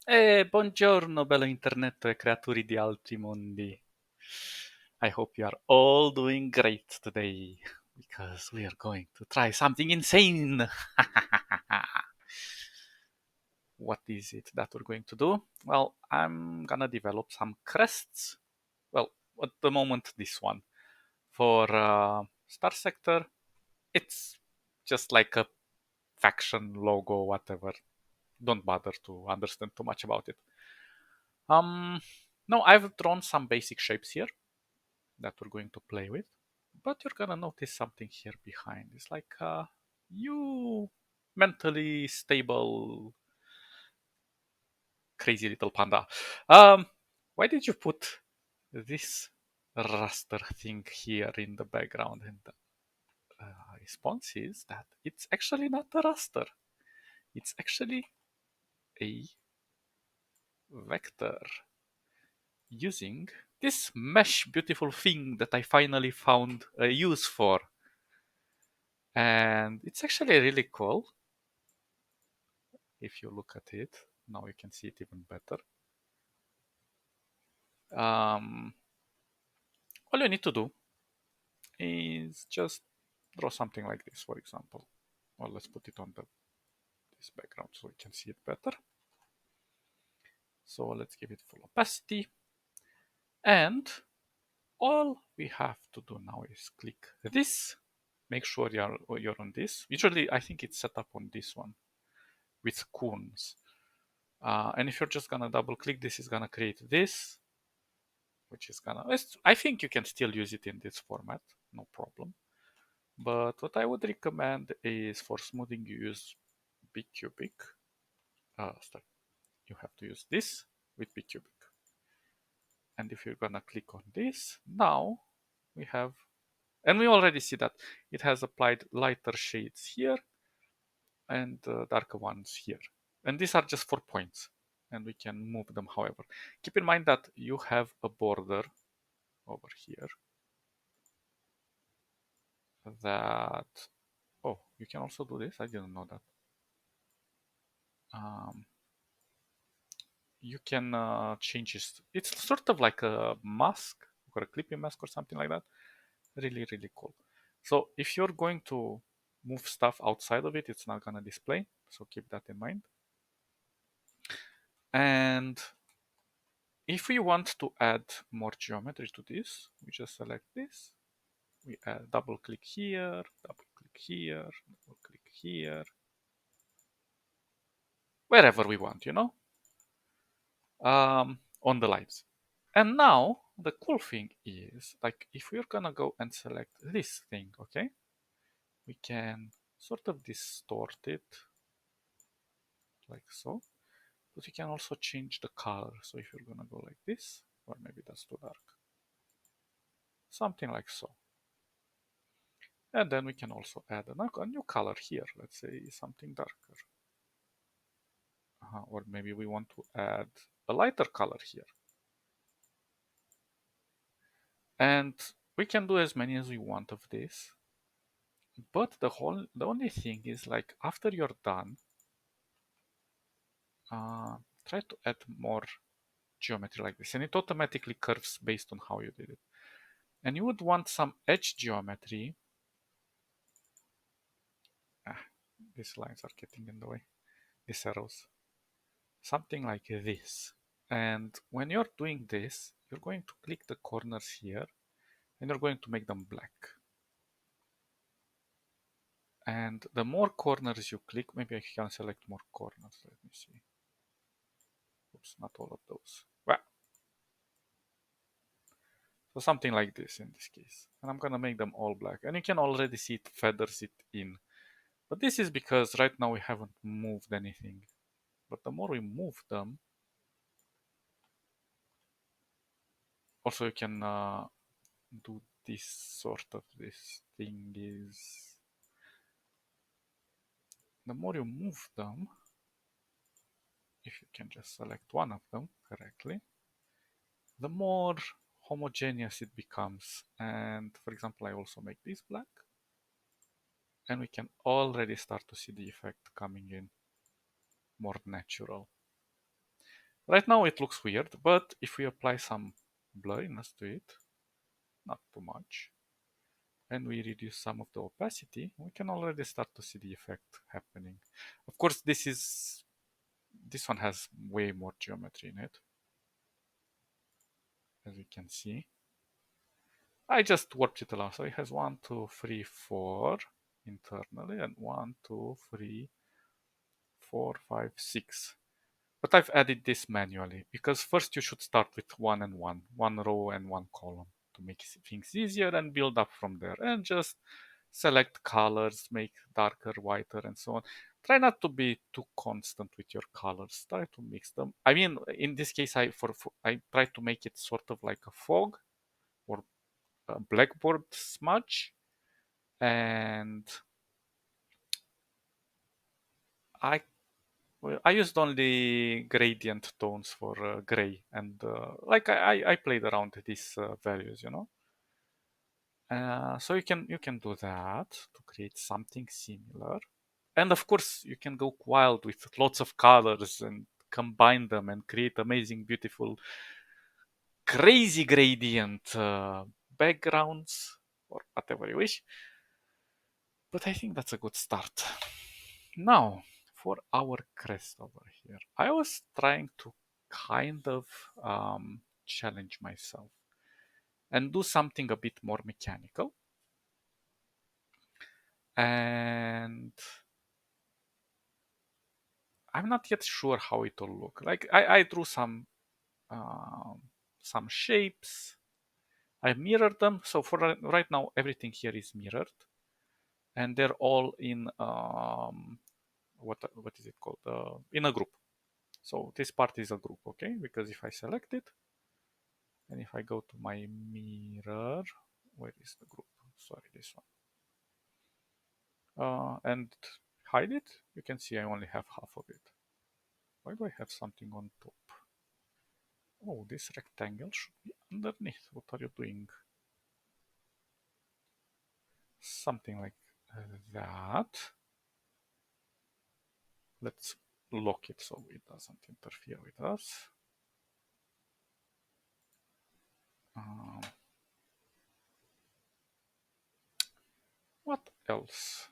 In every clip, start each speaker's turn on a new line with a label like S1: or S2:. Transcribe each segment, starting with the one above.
S1: Buongiorno, bello internet e creature di altri mondi. I hope you are all doing great today because we are going to try something insane. What is it that we're going to do? Well, I'm gonna develop some crests. Well, at the moment, this one for Starsector. It's just like a faction logo, whatever. Don't bother to understand too much about it. Um, no, I've drawn some basic shapes here that we're going to play with, but you're gonna notice something here behind. It's like you mentally stable, crazy little panda. Um, why did you put this raster thing here in the background? And the response is that it's actually not a raster. It's actually a vector using this mesh beautiful thing that I finally found a use for. And it's actually really cool. If you look at it, now you can see it even better. All you need to do is just draw something like this, for example. Well, let's put it on this background so we can see it better. So let's give it full opacity. And all we have to do now is click this. Make sure you're on this. Usually, I think it's set up on this one with coons. And if you're just gonna double click, this is gonna create this, which is gonna. I think you can still use it in this format, no problem. But what I would recommend is for smoothing, you use Bcubic. Sorry, you have to use this with Bcubic. And if you're gonna click on this, now we have, and we already see that it has applied lighter shades here and darker ones here. And these are just 4 points, and we can move them however. Keep in mind that you have a border over here that, oh, you can also do this. I didn't know that. You can change it. It's sort of like a mask or a clipping mask or something like that. Really, really cool. So if you're going to move stuff outside of it, it's not gonna display. So keep that in mind. And if we want to add more geometry to this, we just select this. We add, double click here, double click here, double click here, wherever we want, on the lines. And now the cool thing is, like, if we're gonna go and select this thing, okay, we can sort of distort it like so, but we can also change the color. So if you're gonna go like this, or maybe that's too dark, something like so. And then we can also add a new color here, let's say something darker. Or maybe we want to add a lighter color here. And we can do as many as we want of this. But the only thing is, like, after you're done, try to add more geometry like this, and it automatically curves based on how you did it. And you would want some edge geometry. These lines are getting in the way, these arrows. Something like this. And when you're doing this, you're going to click the corners here, and you're going to make them black. And the more corners you click, maybe I can select more corners. Let me see. Oops, not all of those. Well, so something like this in this case. And I'm gonna make them all black. And you can already see it feathers it in. But this is because right now we haven't moved anything. But the more we move them, also you can do this sort of this thing is, the more you move them, if you can just select one of them correctly, the more homogeneous it becomes. And for example, I also make this black, and we can already start to see the effect coming in more natural. Right now it looks weird, but if we apply some blurriness to it, not too much, and we reduce some of the opacity, we can already start to see the effect happening. Of course, this one has way more geometry in it, as you can see. I just warped it along, so it has 1, 2, 3, 4 internally, and 1, 2, 3, 4, 5, 6. But I've added this manually because first you should start with one row and one column to make things easier and build up from there. And just select colors, make darker, whiter, and so on. Try not to be too constant with your colors. Try to mix them. I mean, in this case, I try to make it sort of like a fog or a blackboard smudge, and I I used only gradient tones for gray, and like I played around with these values, you know. So you can do that to create something similar, and of course you can go wild with lots of colors and combine them and create amazing, beautiful, crazy gradient backgrounds or whatever you wish. But I think that's a good start. Now, for our crest over here, I was trying to kind of challenge myself and do something a bit more mechanical. And I'm not yet sure how it will look. Like I drew um, some shapes. I mirrored them. So for right now, everything here is mirrored, and they're all in what is it called? In a group. So this part is a group, okay? Because if I select it, and if I go to my mirror, where is the group? Sorry, this one. And hide it, you can see I only have half of it. Why do I have something on top? Oh, this rectangle should be underneath. What are you doing? Something like that. Let's lock it so it doesn't interfere with us. Um, what else?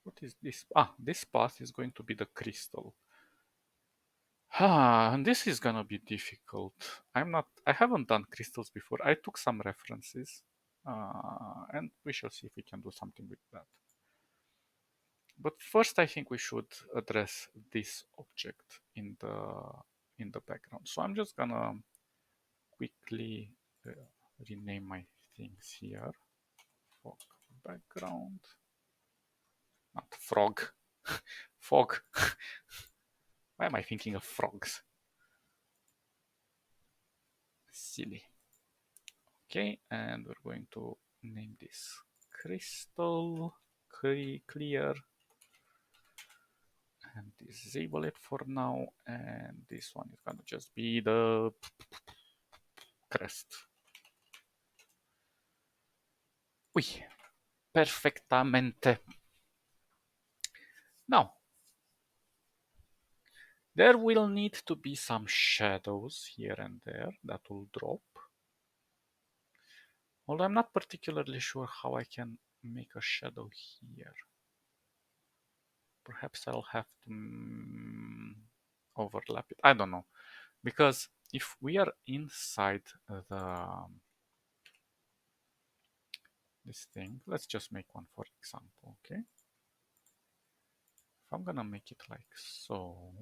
S1: What is this? This path is going to be the crystal. And this is gonna be difficult. I haven't done crystals before. I took some references, and we shall see if we can do something with that. But first, I think we should address this object in the background. So I'm just gonna quickly uh, rename my things here. Fog background, not frog, fog. Why am I thinking of frogs? Silly. Okay, and we're going to name this crystal clear and disable it for now. And this one is gonna just be the crest. Uy, perfectamente. Now, there will need to be some shadows here and there that will drop. Although I'm not particularly sure how I can make a shadow here. Perhaps I'll have to overlap it. I don't know. Because if we are inside this thing, let's just make one for example, okay? If I'm gonna make it like so,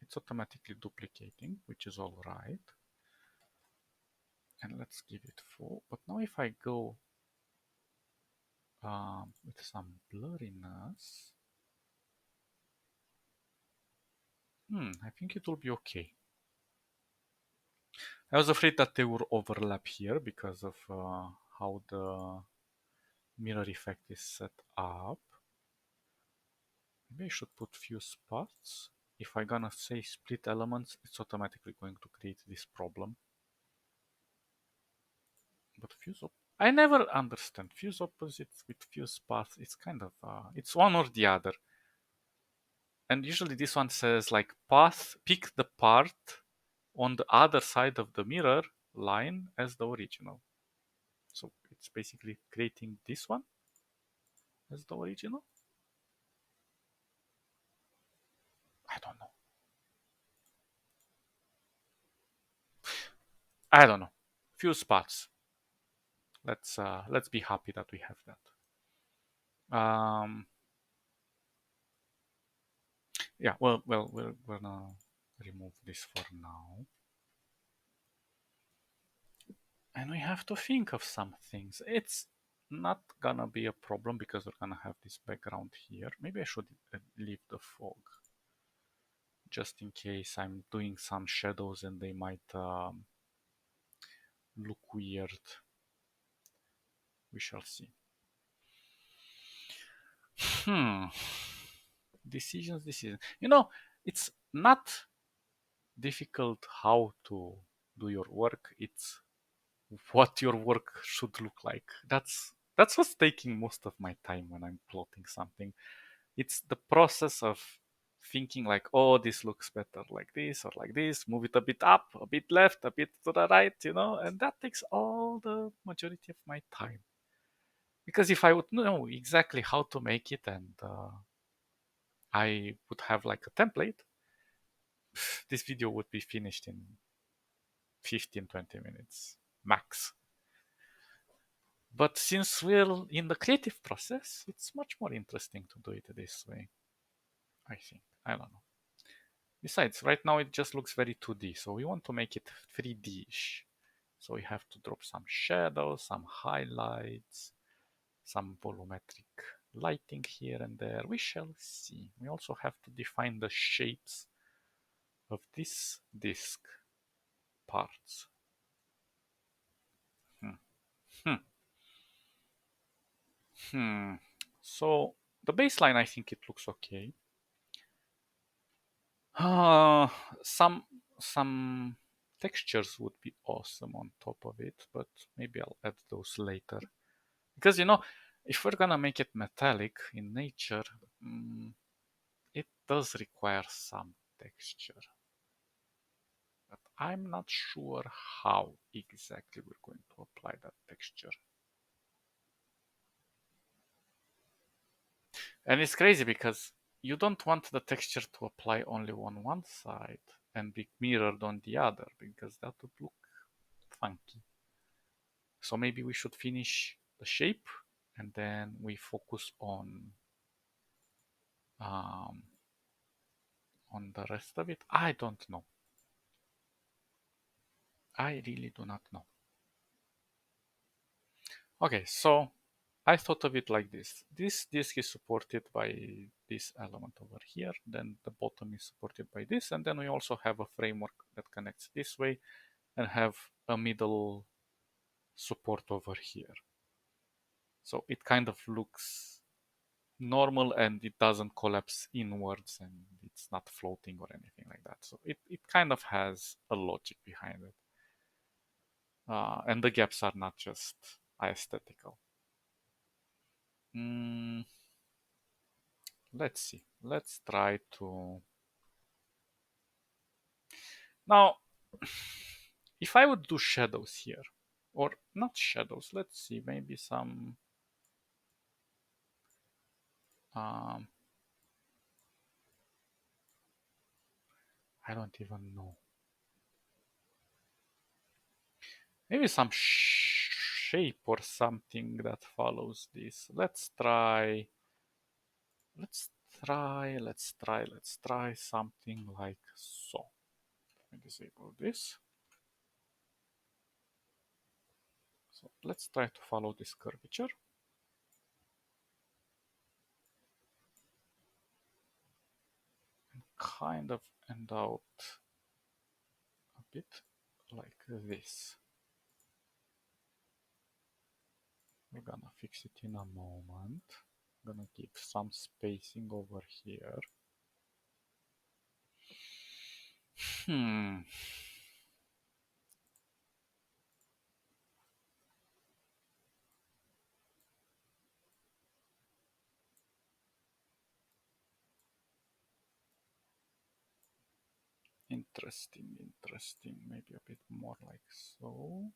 S1: it's automatically duplicating, which is all right. And let's give it full. But now if I go with some blurriness, I think it will be okay. I was afraid that they would overlap here because of how the mirror effect is set up. Maybe I should put fuse paths. If I'm gonna say split elements, it's automatically going to create this problem. But I never understand fuse opposites with fuse paths. It's kind of it's one or the other. And usually this one says like path, pick the part on the other side of the mirror line as the original. So it's basically creating this one as the original. I don't know. I don't know. Few spots. Let's be happy that we have that. Yeah. Well, we're gonna remove this for now, and we have to think of some things. It's not gonna be a problem because we're gonna have this background here. Maybe I should leave the fog just in case I'm doing some shadows and they might look weird. We shall see. Hmm. Decisions. It's not difficult how to do your work. It's what your work should look like. That's what's taking most of my time when I'm plotting something. It's the process of thinking like, oh, this looks better like this or like this. Move it a bit up, a bit left, a bit to the right, and that takes all the majority of my time. Because if I would know exactly how to make it and I would have like a template, this video would be finished in 15-20 minutes max. But since we're in the creative process, it's much more interesting to do it this way, I think. I don't know. Besides, right now it just looks very 2D, so we want to make it 3D-ish. So we have to drop some shadows, some highlights, some volumetric lighting here and there. We shall see. We also have to define the shapes of this disk parts. Hmm. Hmm. Hmm. So the baseline, I think it looks okay. Uh, some some textures would be awesome on top of it, but maybe I'll add those later. Because if we're gonna make it metallic in nature, it does require some texture. But I'm not sure how exactly we're going to apply that texture. And it's crazy because you don't want the texture to apply only on one side and be mirrored on the other, because that would look funky. So maybe we should finish the shape and then we focus um, on the rest of it. I don't know. I really do not know. Okay, so I thought of it like this. This disk is supported by this element over here. Then the bottom is supported by this. And then we also have a framework that connects this way and have a middle support over here. So it kind of looks normal and it doesn't collapse inwards and it's not floating or anything like that. So it kind of has a logic behind it. And the gaps are not just aesthetical. Mm, let's see. Let's try to... Now, if I would do shadows here, or not shadows, let's see, maybe some... Um, I don't even know. Maybe some shape or something that follows this. Let's try something like so. Let me disable this. So let's try to follow this curvature. And kind of end out a bit like this. We're gonna fix it in a moment. I'm gonna give some spacing over here. Hmm. Interesting, interesting. Maybe a bit more like so.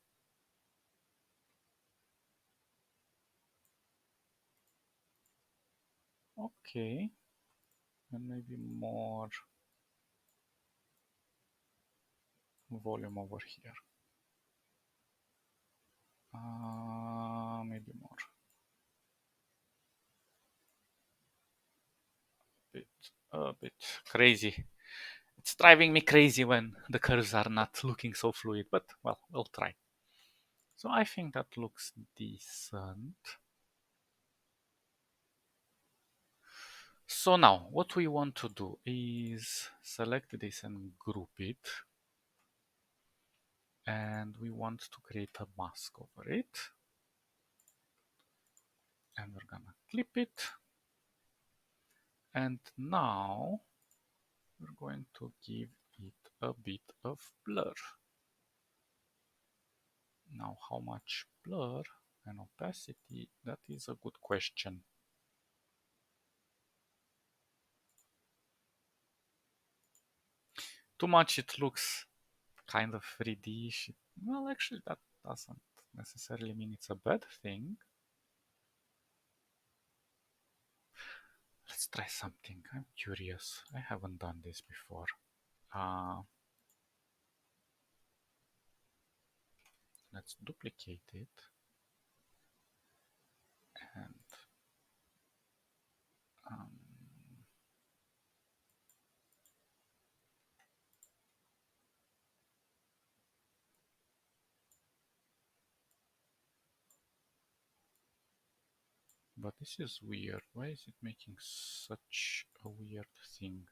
S1: Okay. And maybe more volume over here. Maybe more. A bit crazy. It's driving me crazy when the curves are not looking so fluid, but well, we'll try. So I think that looks decent. So now what we want to do is select this and group it. And we want to create a mask over it. And we're gonna clip it. And now we're going to give it a bit of blur. Now, how much blur and opacity? That is a good question. Too much, it looks kind of 3D-ish. Well, actually, that doesn't necessarily mean it's a bad thing. Let's try something. I'm curious. I haven't done this before. Let's duplicate it. And but this is weird. Why is it making such a weird thing?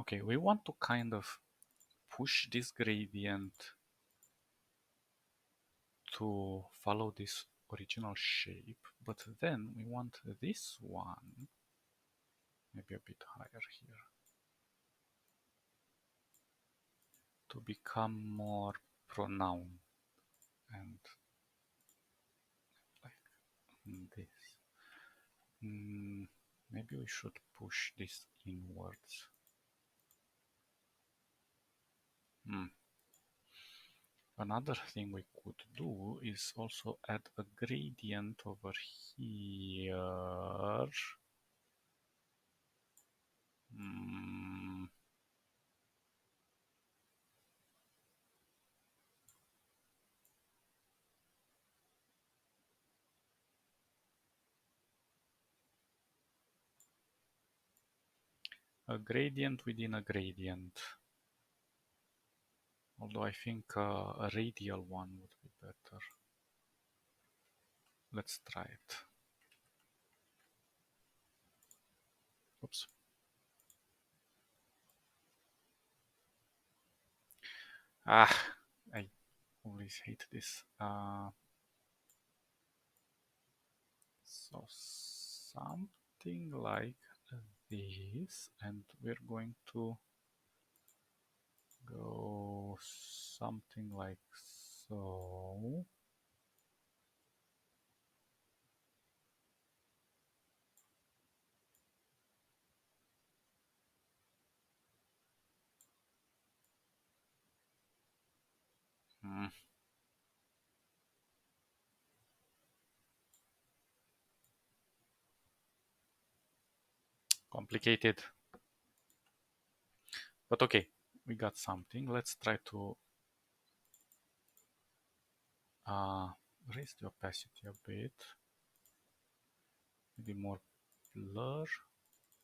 S1: Okay, we want to kind of push this gradient to follow this original shape, but then we want this one maybe a bit higher here to become more pronounced and like this. Maybe we should push this inwards. Another thing we could do is also add a gradient over here. A gradient within a gradient. Although I think a radial one would be better. Let's try it. Oops. I always hate this. So something like this, and we're going to go something like so. Complicated. But okay, we got something. Let's try to raise the opacity a bit. Maybe more blur.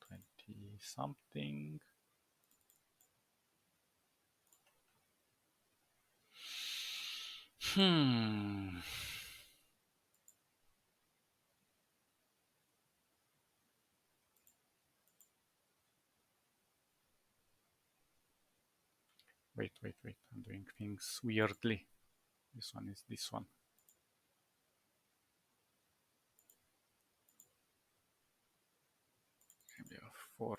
S1: 20 something. Wait. I'm doing things weirdly. This one is this one. Maybe a 40.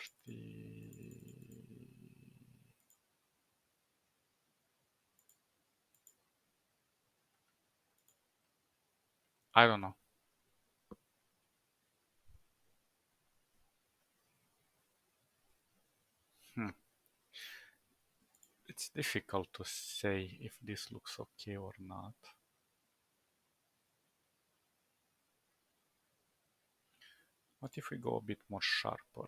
S1: I don't know. Hmm. It's difficult to say if this looks okay or not. What if we go a bit more sharper?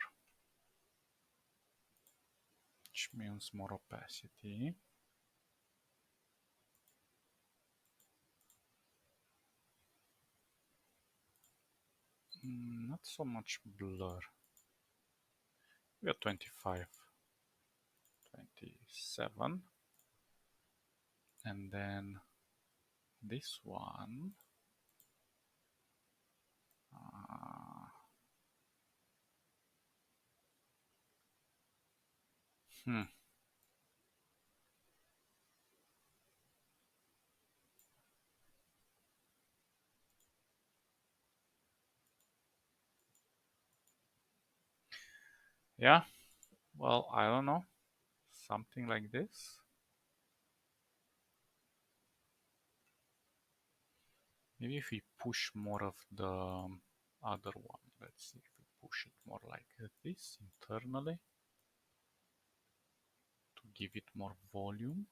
S1: Which means more opacity. Not so much blur. We are 25, 27. And then this one. Uh, hmm. Yeah, well, I don't know. Something like this. Maybe if we push more of the other one. Let's see if we push it more like this internally to give it more volume.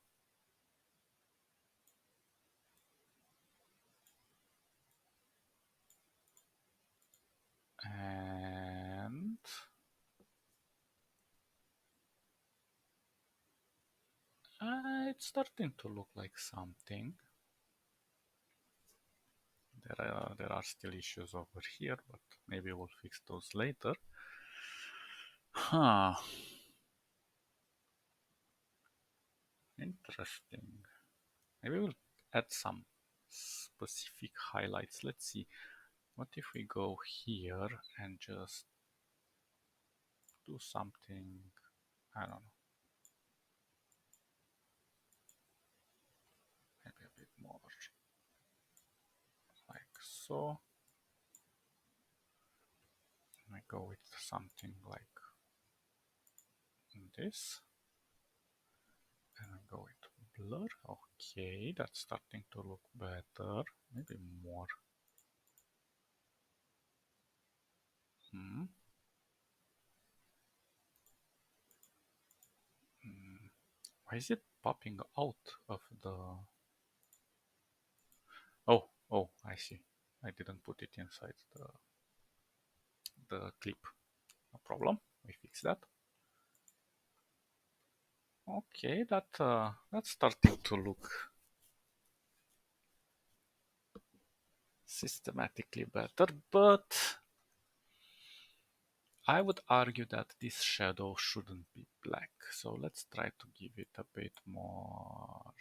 S1: And it's starting to look like something. There are still issues over here, but maybe we'll fix those later. Huh. Interesting. Maybe we'll add some specific highlights. Let's see. What if we go here and just do something, I don't know, maybe a bit more like so. And I go with something like this. And I go with blur. Okay, that's starting to look better. Maybe more. Hmm. Why is it popping out of the... Oh, I see. I didn't put it inside the clip. No problem. We fix that. Okay, that's starting to look systematically better, but I would argue that this shadow shouldn't be black. So let's try to give it a bit more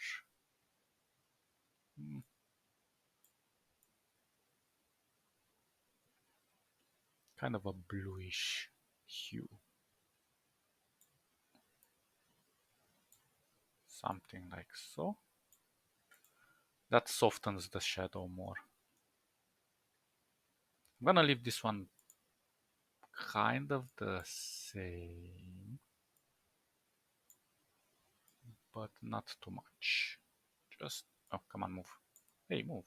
S1: kind of a bluish hue. Something like so. That softens the shadow more. I'm gonna leave this one kind of the same, but not too much. Just, oh, come on, move. Hey, move.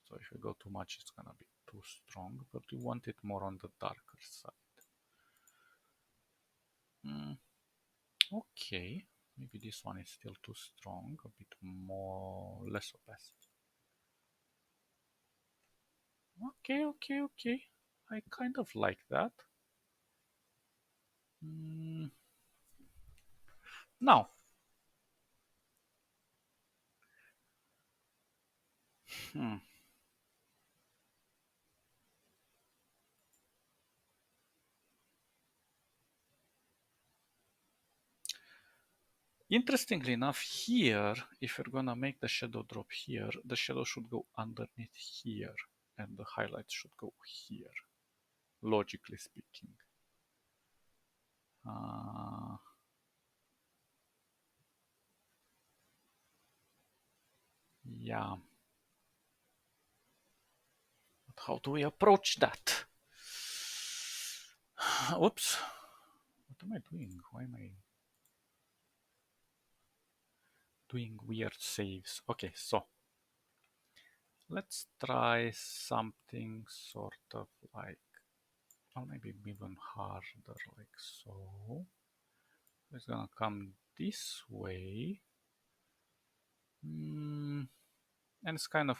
S1: So if you go too much, it's gonna be too strong, but we want it more on the darker side. Okay, maybe this one is still too strong, a bit more, less opacity. Okay. I kind of like that. Now, hmm. Interestingly enough, here, if you're gonna make the shadow drop here, the shadow should go underneath here, and the highlight should go here, logically speaking. Yeah. But how do we approach that? Oops. What am I doing? Why am I doing weird saves? Okay, so Let's try something sort of like, or maybe even harder, like so. It's gonna come this way. And it's kind of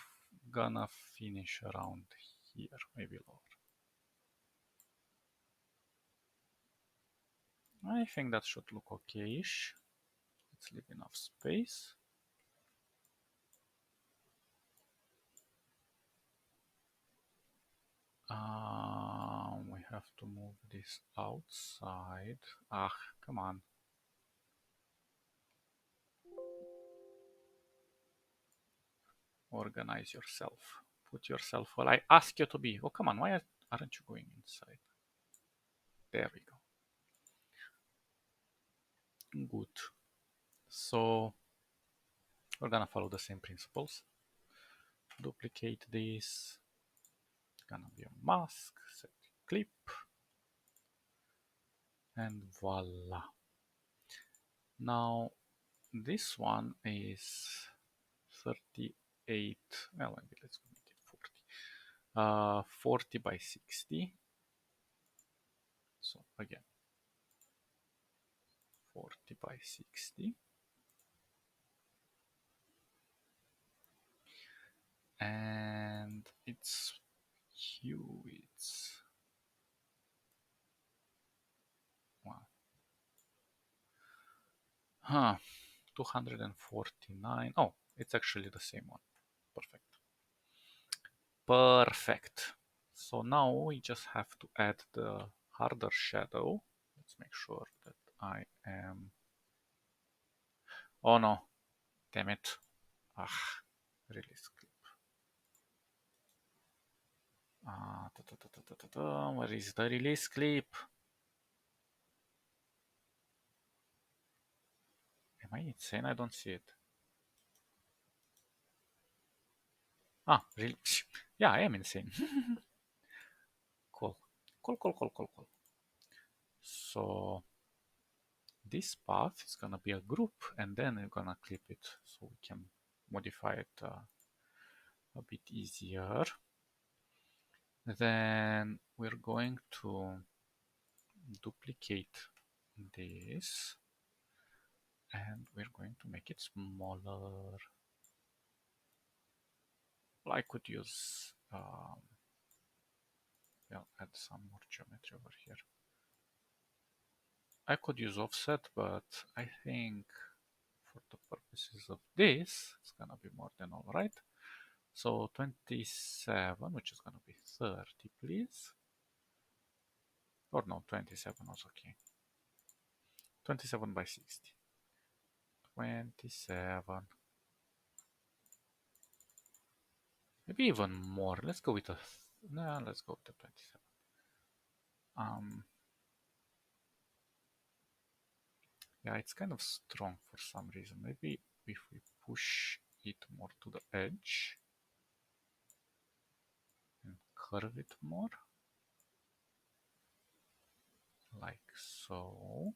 S1: gonna finish around here, maybe lower. I think that should look okay-ish. Let's leave enough space. We have to move this outside. Ah, come on. Organize yourself. Put yourself where I ask you to be. Oh, come on. Why aren't you going inside? There we go. Good. So we're gonna follow the same principles. Duplicate this. It's gonna be a mask. Set clip. And voila. Now this one is 38. Well, maybe let's make it 40. 40 by 60. So again, 40 by 60. And its hue, it's wow. 249. Oh, it's actually the same one. Perfect. Perfect. So now we just have to add the harder shadow. Let's make sure that I am. Oh no, damn it. Ah, release clip. Where is the release clip? Am I insane? I don't see it. Ah, really? Yeah, I am insane. Cool. Cool. So this path is gonna be a group, and then we're gonna clip it so we can modify it a bit easier. Then we're going to duplicate this, and we're going to make it smaller. I could use, well, add some more geometry over here. I could use offset, but I think for the purposes of this, it's gonna be more than all right. So 27, which is gonna be 30, please. Or no, 27 was okay. 27 by 60. 27. Maybe even more. Let's go with a. No, let's go with the 27. Yeah, it's kind of strong for some reason. Maybe if we push it more to the edge and curve it more, like so,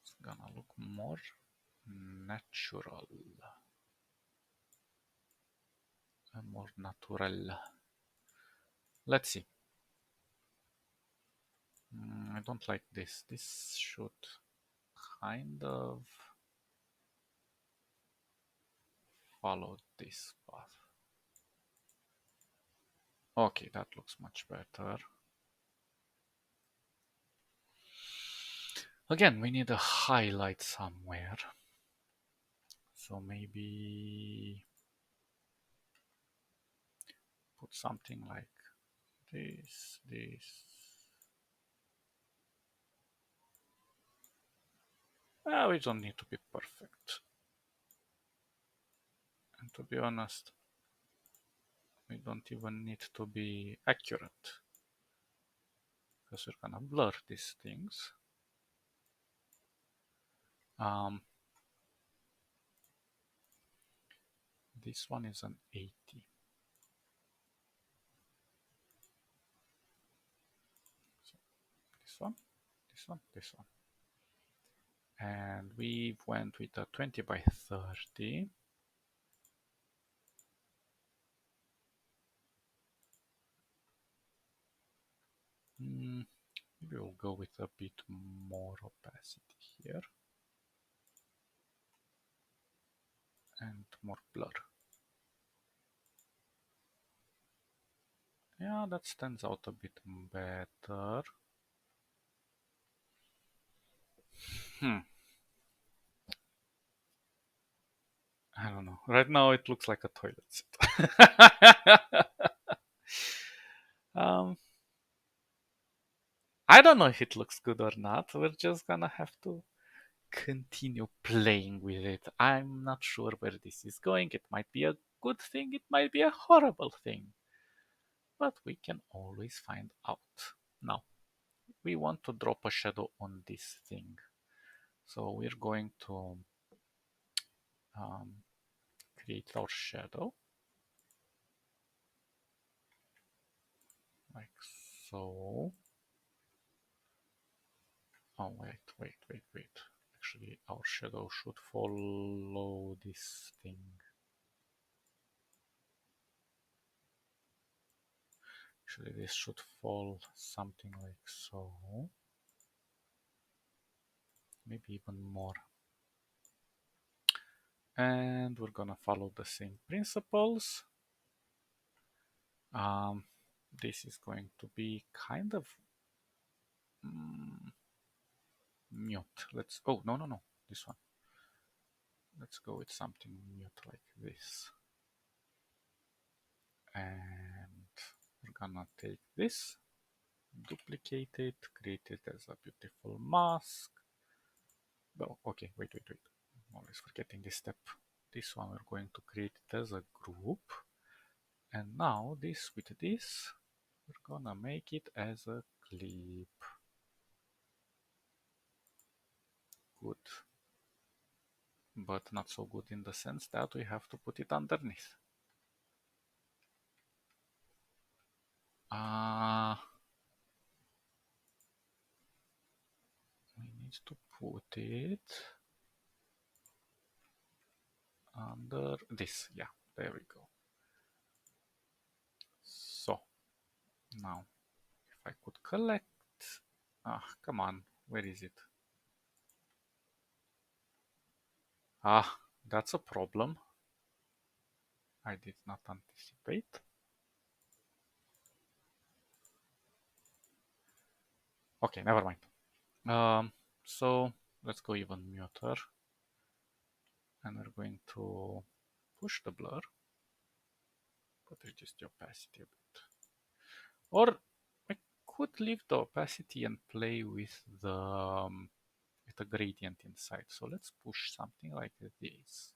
S1: it's gonna look more natural and more natural. Let's see. I don't like this. This should kind of follow this path. Okay, that looks much better. Again, we need a highlight somewhere. So maybe put something like this. We don't need to be perfect. And to be honest, we don't even need to be accurate, because we're gonna blur these things. This one is an 80. So this one. And we went with a 20 by 30. Maybe we'll go with a bit more opacity here and more blur. Yeah, that stands out a bit better. I don't know. Right now it looks like a toilet seat. um, I don't know if it looks good or not. We're just gonna have to continue playing with it. I'm not sure where this is going. It might be a good thing, it might be a horrible thing. But we can always find out. Now, we want to drop a shadow on this thing. So we're going to um, create our shadow. Like so. Oh, wait. Actually, our shadow should follow this thing. Actually, this should fall something like so. Maybe even more. And we're gonna follow the same principles. This is going to be kind of mute. Let's, oh, no, this one. Let's go with something mute like this. And we're gonna take this, duplicate it, create it as a beautiful mask. Well, okay, wait. I'm always forgetting this step. This one we're going to create it as a group. And now this with this, we're gonna make it as a clip. Good. But not so good in the sense that we have to put it underneath. We need to put it under this. Yeah, there we go. So, now, if I could collect... Ah, come on, where is it? Ah, that's a problem. I did not anticipate. Okay, never mind. So let's go even muter, and we're going to push the blur, but reduce the opacity a bit. Or I could leave the opacity and play with the gradient inside. So let's push something like this.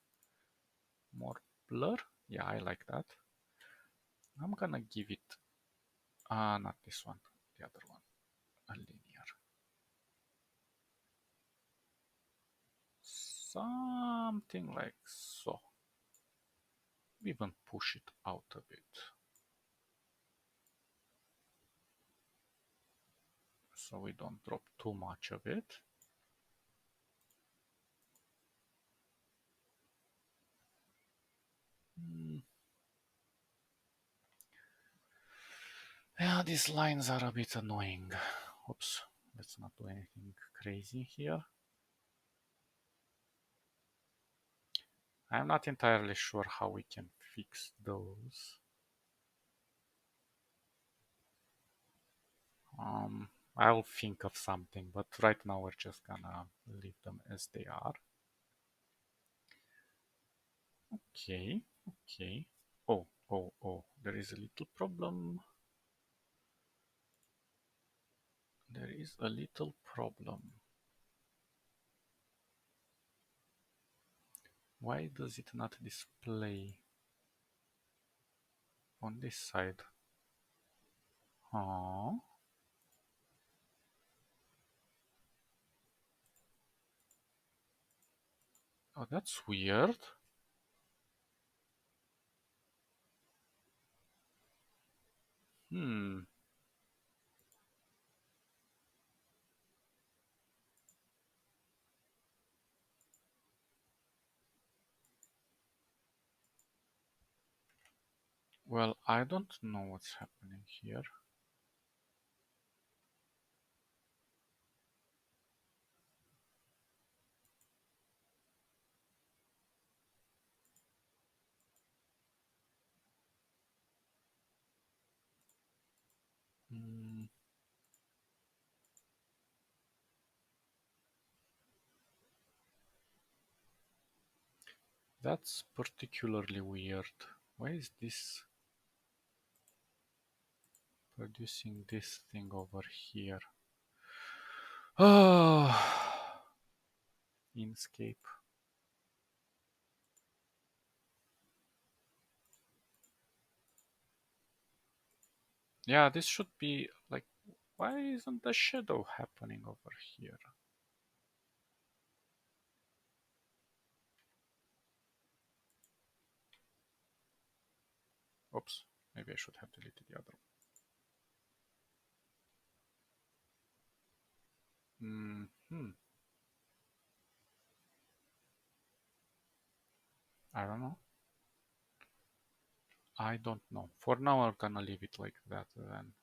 S1: More blur. Yeah, I like that. I'm gonna give it not this one, the other one, a linear. Something like so. Even push it out a bit. So we don't drop too much of it. Yeah, these lines are a bit annoying. Oops, let's not do anything crazy here. I'm not entirely sure how we can fix those. I'll think of something, but right now we're just gonna leave them as they are. Okay. Oh, there is a little problem. There is a little problem. Why does it not display on this side? Oh, that's weird. Hmm. Well, I don't know what's happening here. That's particularly weird. Why is this producing this thing over here? Oh, Inkscape. Yeah, this should be like, why isn't the shadow happening over here? Oops, maybe I should have deleted the other one. I don't know. I don't know. For now, I'm gonna leave it like that then.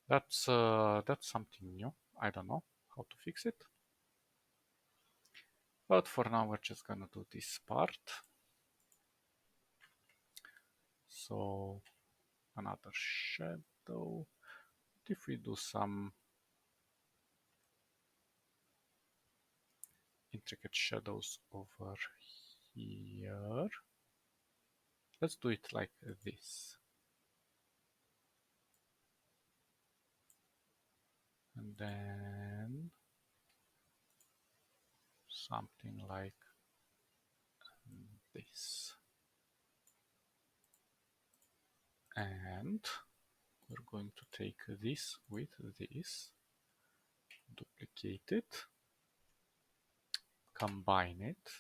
S1: That's something new. I don't know how to fix it. But for now, we're just gonna do this part. So another shadow. If we do some intricate shadows over here, let's do it like this. And then something like this. And we're going to take this with this, duplicate it, combine it,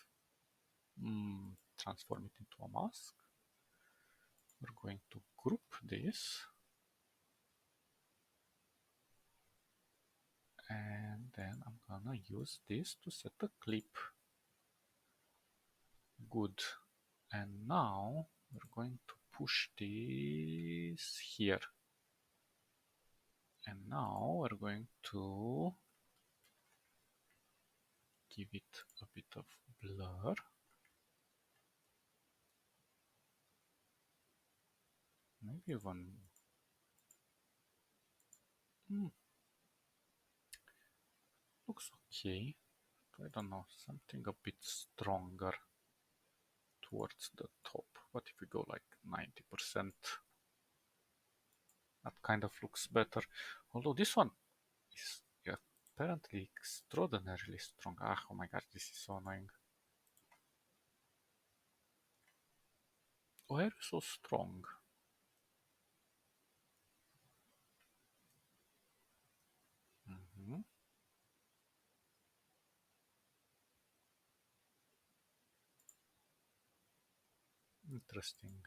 S1: transform it into a mask. We're going to group this, and then I'm gonna use this to set a clip. Good. And now we're going to push this here. And now we're going to give it a bit of blur. Maybe even looks okay. I don't know, something a bit stronger towards the top. What if we go like 90%? That kind of looks better. Although this one is apparently extraordinarily strong. Ah, oh my god, this is so annoying. Why are you so strong? Interesting.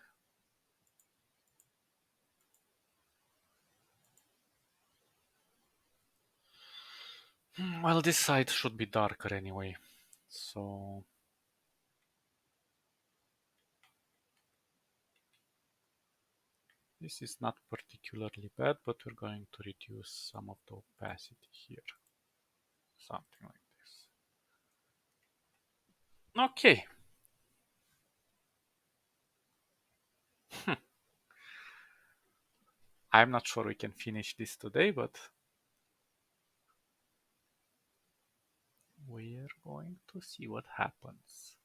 S1: Well, this side should be darker anyway. So this is not particularly bad, but we're going to reduce some of the opacity here. Something like this. Okay. I'm not sure we can finish this today, but we're going to see what happens.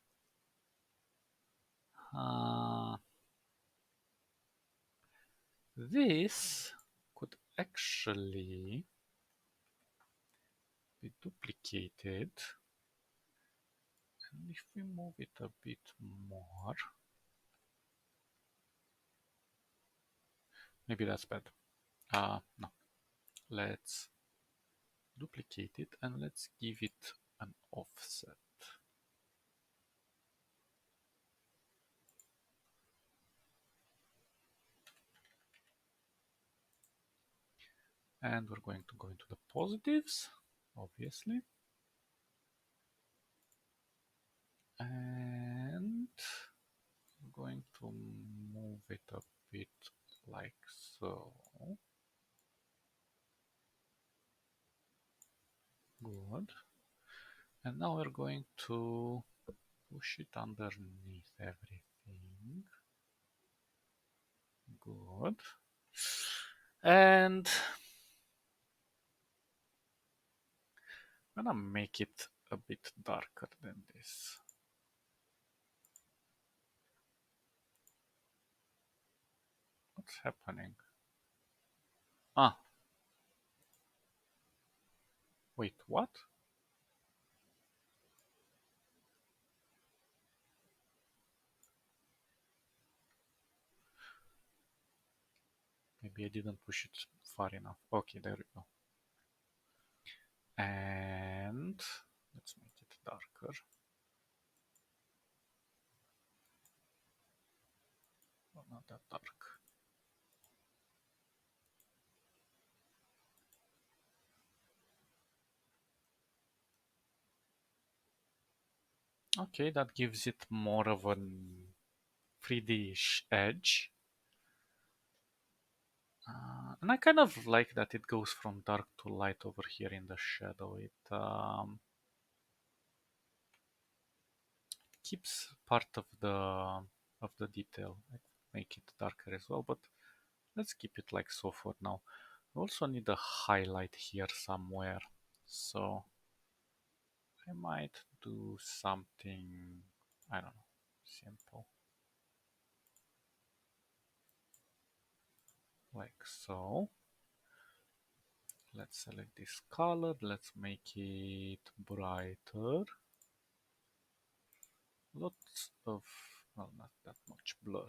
S1: This could actually be duplicated. And if we move it a bit more, maybe that's bad. No, let's duplicate it and let's give it an offset. And we're going to go into the positives, obviously. And we're going to move it a bit like so. Good. And now we're going to push it underneath everything. Good. And I'm gonna make it a bit darker than this. What's happening? Ah, wait, what? Maybe I didn't push it far enough. Okay, there we go. And let's make it darker. Oh, not that dark. Okay, that gives it more of an 3D-ish edge. And I kind of like that it goes from dark to light over here in the shadow. It keeps part of the detail. I make it darker as well, but let's keep it like so for now. We also need a highlight here somewhere, so I might do something, I don't know, simple. Like so. Let's select this color, let's make it brighter. Lots of, well, not that much blur.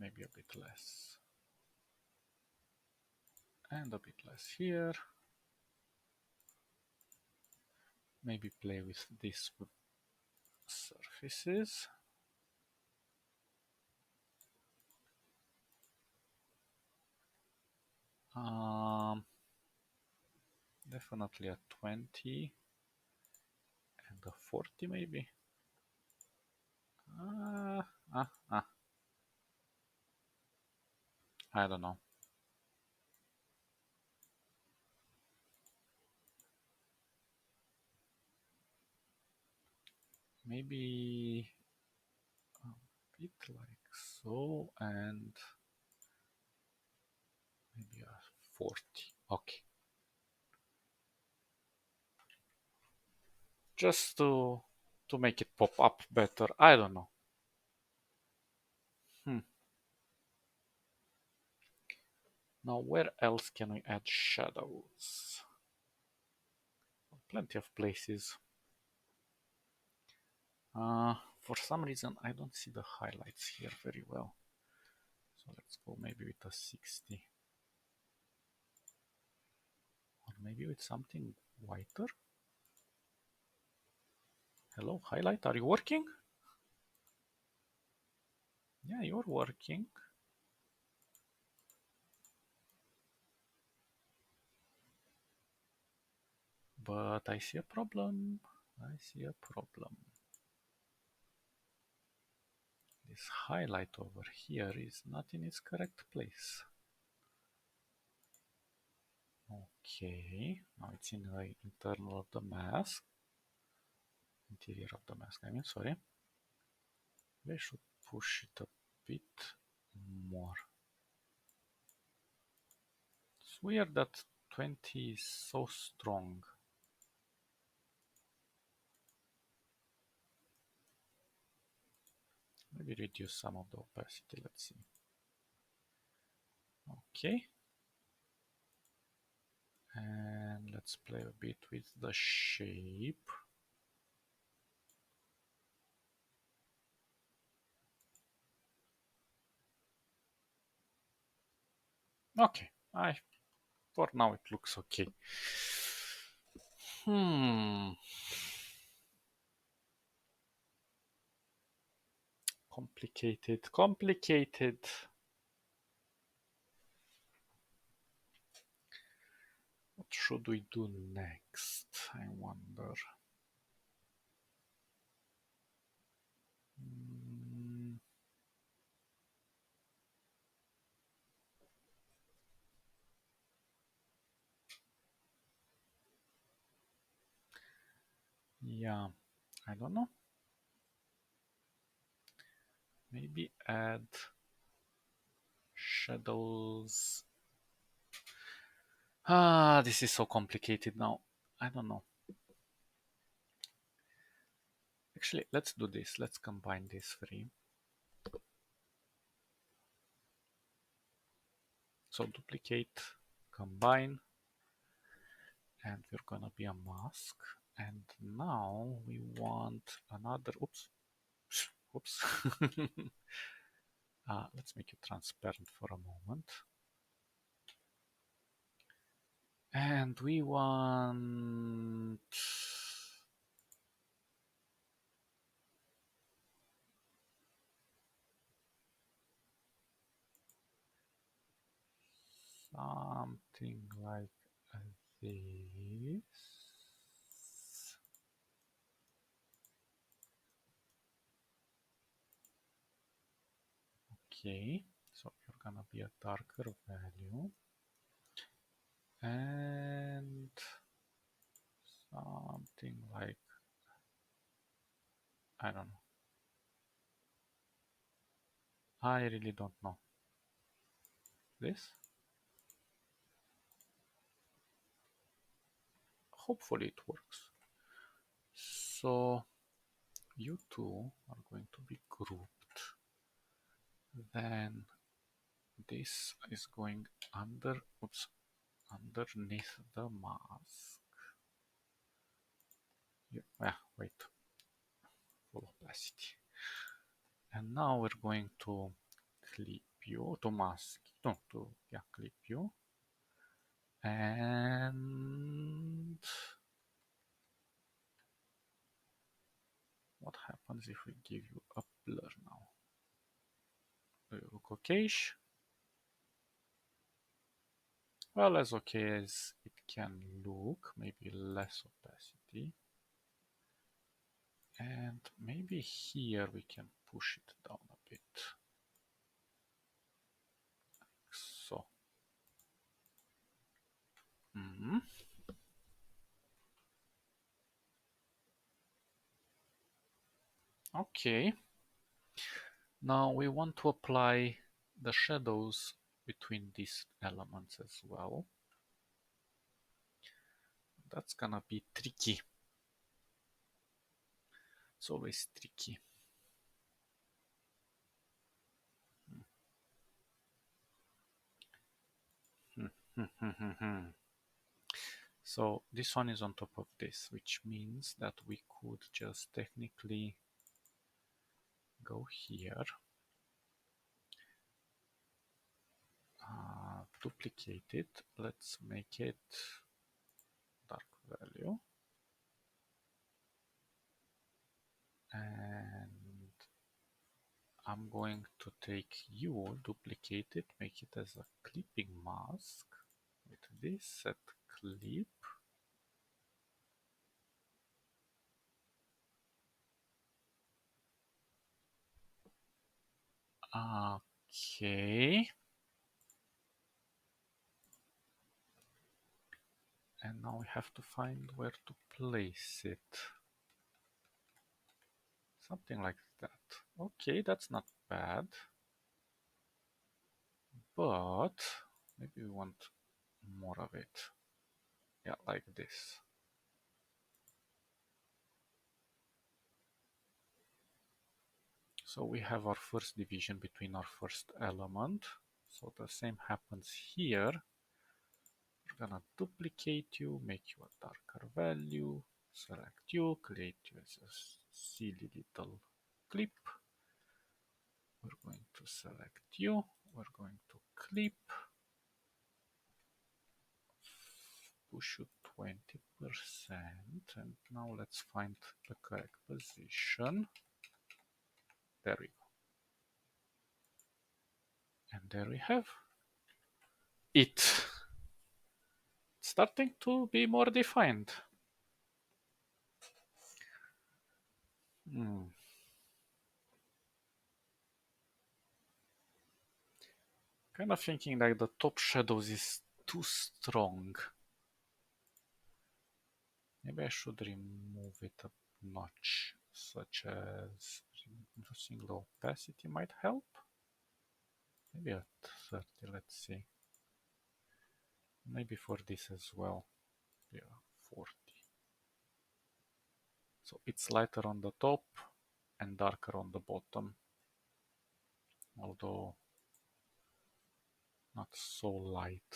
S1: Maybe a bit less. And a bit less here. Maybe play with this with surfaces. Definitely a 20 and a 40 maybe. Uh, ah, ah. I don't know. Maybe a bit like so and maybe a 40. Okay. Just to make it pop up better. I don't know. Now where else can we add shadows? Plenty of places. For some reason I don't see the highlights here very well. So let's go maybe with a 60. Or maybe with something whiter. Hello, highlight, are you working? Yeah, you're working. But I see a problem. I see a problem. This highlight over here is not in its correct place. Okay, now it's in the internal of the mask. Interior of the mask, I mean, sorry. We should push it a bit more. It's weird that 20 is so strong. Maybe reduce some of the opacity, let's see. Okay. And let's play a bit with the shape. Okay, for now it looks okay. Complicated, complicated. What should we do next? I wonder. Yeah, I don't know. Maybe add shadows. This is so complicated now. I don't know. Actually, let's do this. Let's combine these three. So duplicate, combine, and we're gonna be a mask. And now we want another, oops, oops. Let's make it transparent for a moment. And we want something like this. Okay, so you're gonna be a darker value. And something like, I don't know. I really don't know. This? Hopefully it works. So you two are going to be grouped. Then this is going underneath the mask. Wait, full opacity. And now we're going to clip you, to mask, no, to, yeah, clip you. And what happens if we give you a blur now? Do you look okayish? Well, as okay as it can look, maybe less opacity. And maybe here we can push it down a bit. Like so. Okay. Now we want to apply the shadows between these elements as well. That's gonna be tricky. It's always tricky. So this one is on top of this, which means that we could just technically go here, duplicate it. Let's make it dark value. And I'm going to take you, duplicate it, make it as a clipping mask with this set clip. Okay. And now we have to find where to place it. Something like that. Okay, that's not bad. But maybe we want more of it. Yeah, like this. So we have our first division between our first element. So the same happens here. We're gonna duplicate you, make you a darker value, select you, create you as a silly little clip. We're going to select you, we're going to clip, push you 20%, and now let's find the correct position. There we go. And there we have it. It's starting to be more defined. Kind of thinking like the top shadows is too strong. Maybe I should remove it a notch, such as reducing the opacity might help. Maybe at 30, let's see. Maybe for this as well. Yeah, 40. So it's lighter on the top and darker on the bottom, although not so light.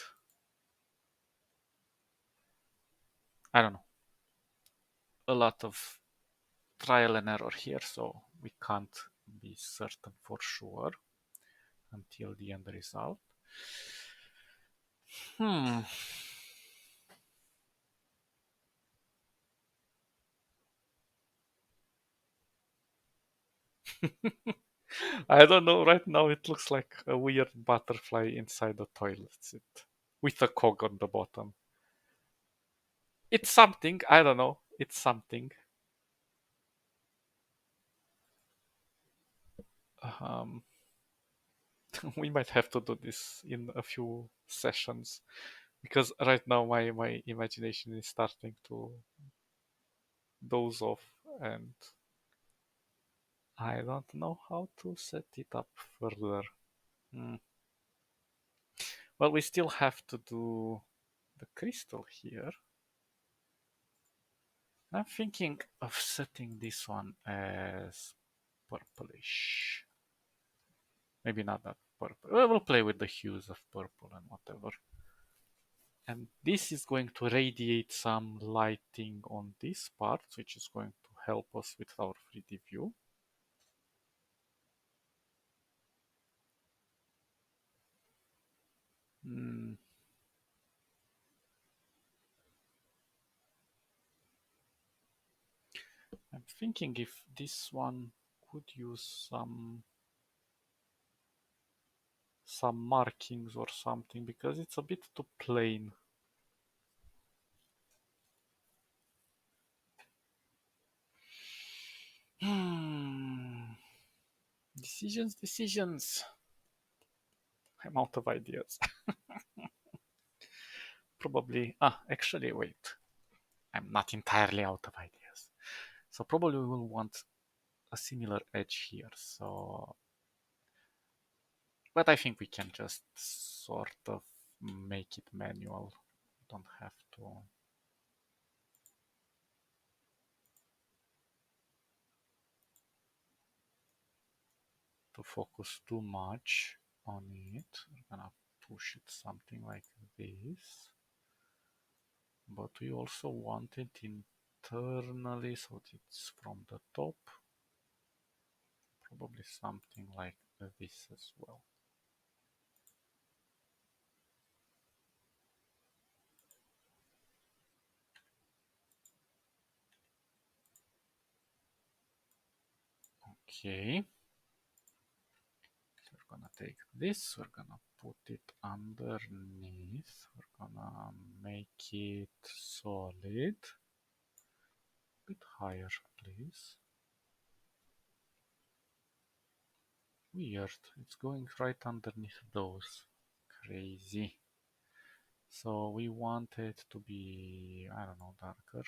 S1: I don't know. A lot of trial and error here, so we can't be certain for sure until the end result. Hmm. I don't know. Right now, it looks like a weird butterfly inside the toilet seat with a cog on the bottom. It's something. I don't know. It's something. Um, we might have to do this in a few sessions because right now my imagination is starting to doze off and I don't know how to set it up further. Hmm. Well, we still have to do the crystal here. I'm thinking of setting this one as purplish. Maybe not that purple. We'll play with the hues of purple and whatever. And this is going to radiate some lighting on this part, which is going to help us with our 3D view. Hmm. I'm thinking if this one could use some markings or something because it's a bit too plain. Hmm. Decisions. I'm out of ideas. Probably. Actually, wait. I'm not entirely out of ideas. So probably we will want a similar edge here. So, but I think we can just sort of make it manual. Don't have to focus too much on it. We're gonna push it something like this. But we also want it internally, so it's from the top. Probably something like this as well. Okay. So we're gonna take this, we're gonna put it underneath, we're gonna make it solid. A bit higher, please. Weird, it's going right underneath those. Crazy. So we want it to be, I don't know, darker.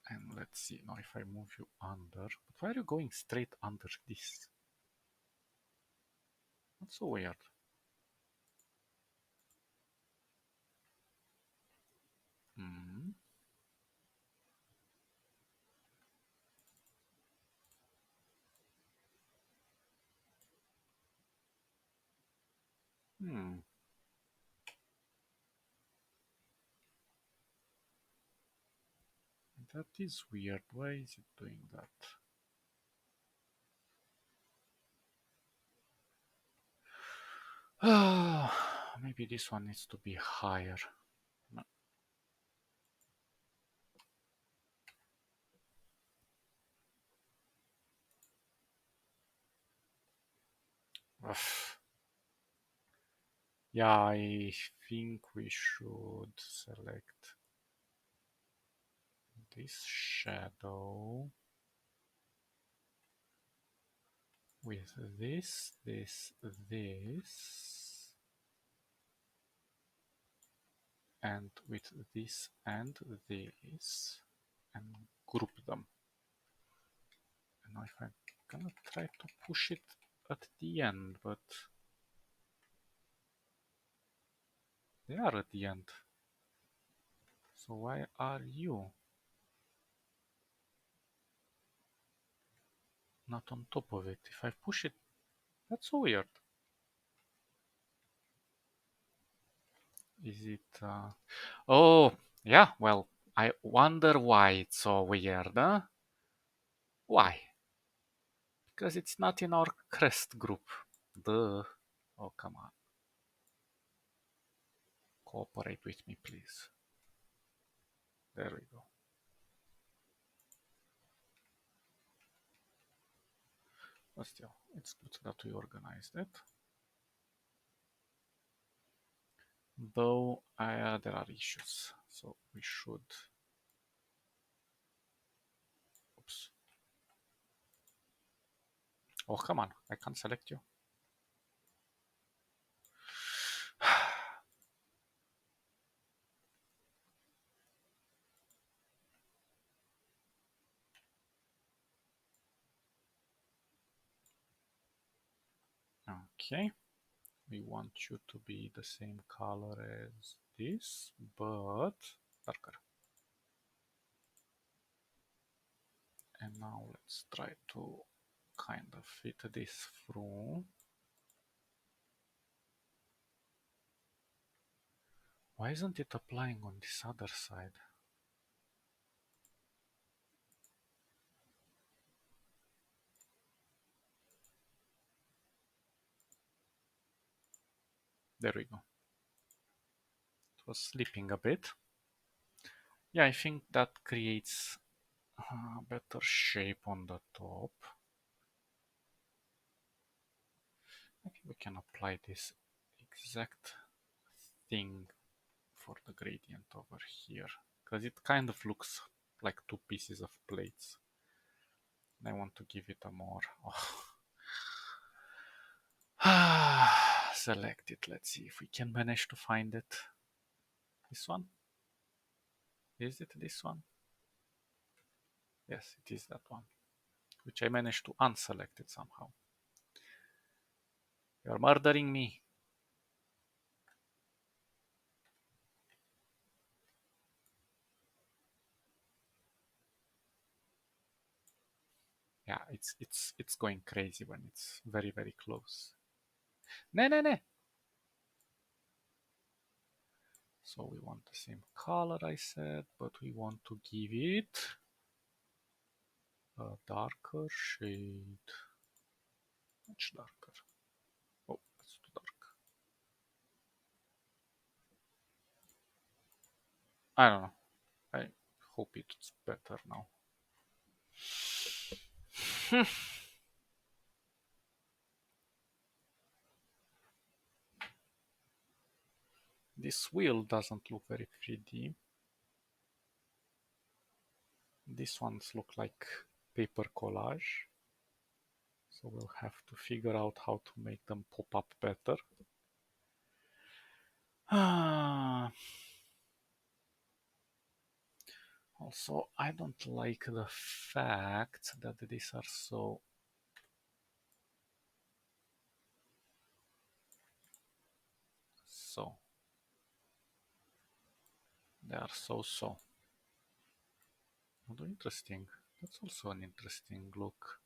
S1: And let's see, now if I move you under, but why are you going straight under this? That's so weird. Hmm. Hmm. That is weird. Why is it doing that? Maybe this one needs to be higher. No. Ugh. Yeah, I think we should select this shadow with this, and with this and this, and group them. And now if I'm gonna try to push it at the end, but they are at the end. So why are you? not on top of it. If I push it, that's so weird. Is it... Oh, yeah, well, I wonder why it's so weird, huh? Why? Because it's not in our Crest group. Duh. Oh, come on. Cooperate with me, please. There we go. But still, it's good that we organized it. Though there are issues, so we should... Oops. Oh, come on, I can't select you. Okay, we want you to be the same color as this, but darker. And now let's try to kind of fit this through. Why isn't it applying on this other side? There we go. It was slipping a bit. Yeah, I think that creates a better shape on the top. I think we can apply this exact thing for the gradient over here, because it kind of looks like two pieces of plates. And I want to give it a more... Oh. Select it. Let's see if we can manage to find it. This one? Is it this one? Yes, it is that one, which I managed to unselect it somehow. You're murdering me. Yeah, it's going crazy when it's very, very close. Ne. So we want the same color, I said, but we want to give it a darker shade. Much darker. Oh, that's too dark. I don't know. I hope it's better now. This wheel doesn't look very 3D. These ones look like paper collage. So we'll have to figure out how to make them pop up better. Also, I don't like the fact that these are so... They are so. Although interesting. That's also an interesting look.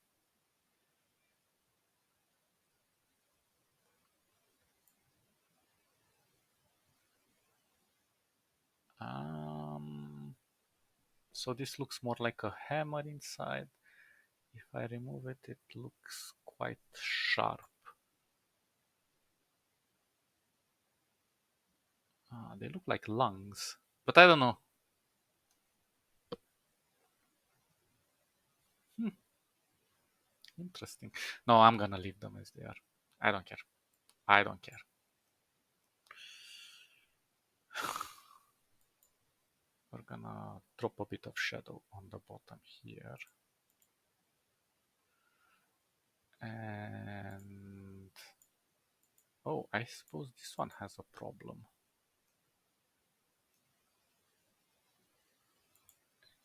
S1: So this looks more like a hammer inside. If I remove it, it looks quite sharp. They look like lungs, but I don't know. Interesting. No, I'm gonna leave them as they are. I don't care. I don't care. We're gonna drop a bit of shadow on the bottom here. And... oh, I suppose this one has a problem.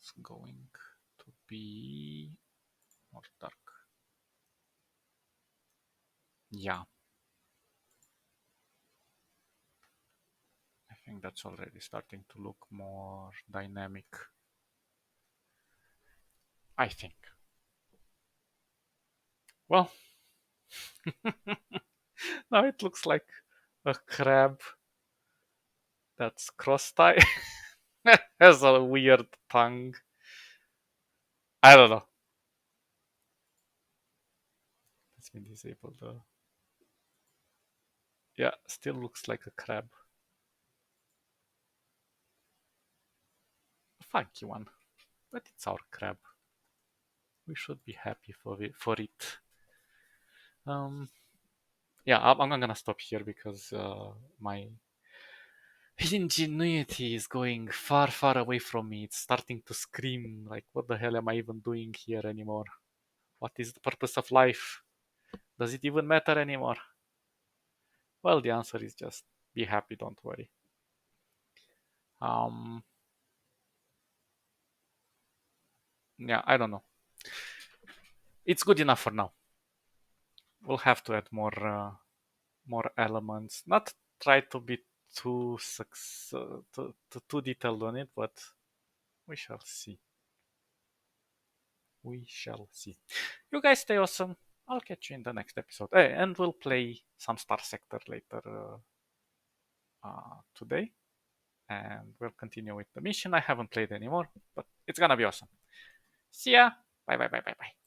S1: It's going to be more dark. Yeah. I think that's already starting to look more dynamic. I think. Well, now it looks like a crab that's cross-eyed. Has a weird tongue. I don't know. Let me disable the. Yeah, still looks like a crab. A funky one, but it's our crab. We should be happy for it. Um, yeah, I'm gonna stop here because my ingenuity is going far, far away from me. It's starting to scream like, what the hell am I even doing here anymore? What is the purpose of life? Does it even matter anymore? Well, the answer is just be happy, don't worry. Um, yeah, I don't know. It's good enough for now. We'll have to add more elements. Not try to be too detailed on it, but we shall see. We shall see. You guys stay awesome. I'll catch you in the next episode. And we'll play some Starsector later today. And we'll continue with the mission. I haven't played anymore, but it's gonna be awesome. See ya. Bye bye bye bye bye.